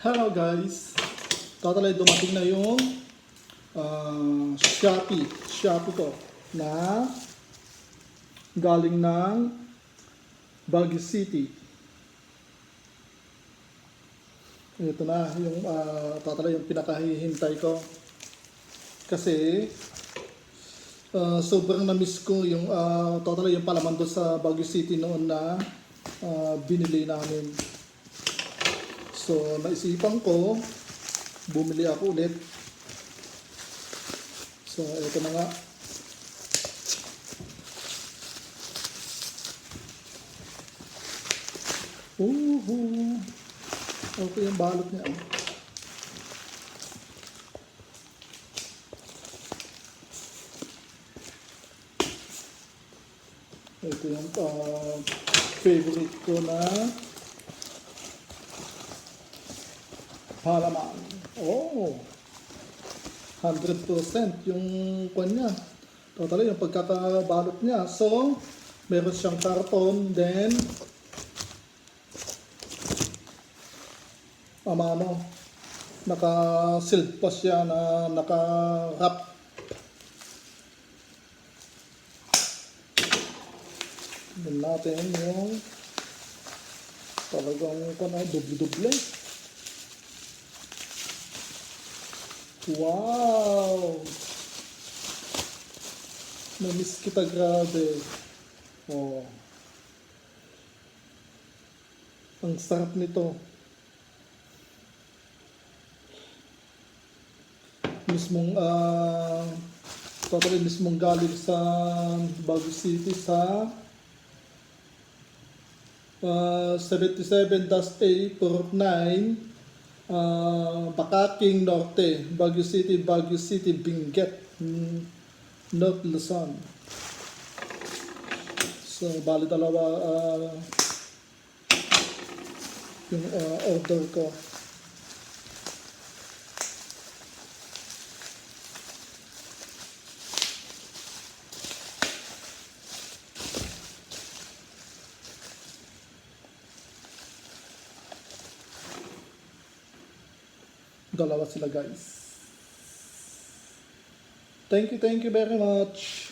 Hello guys! Tatalay dumating na yung Shopee ko na galing ng Baguio City. Ito na yung tatalay yung pinakahihintay ko. Kasi sobrang na-miss ko yung tatalay yung palaman doon sa Baguio City noon na binili namin. So, naisipan ko, bumili ako ulit. So, ito na nga. Okay yung balot niya. Ito yung favorite ko na halaman. 100% yung kwan niya. Totally yung pagkakabalot niya. So, meron siyang karton, then naka-sealed pa siya na naka-wrap. Tignan natin yung talagang duble-duble. Wow! Na-miss kita, grabe. Ang sarap nito. Mismong galing sa Baguio City sa 77-A49 Bakaking Norte, Baguio City, Benguet, North Luzon. So, bali dalawa yung order ko. Dalawa sila guys. Thank you very much.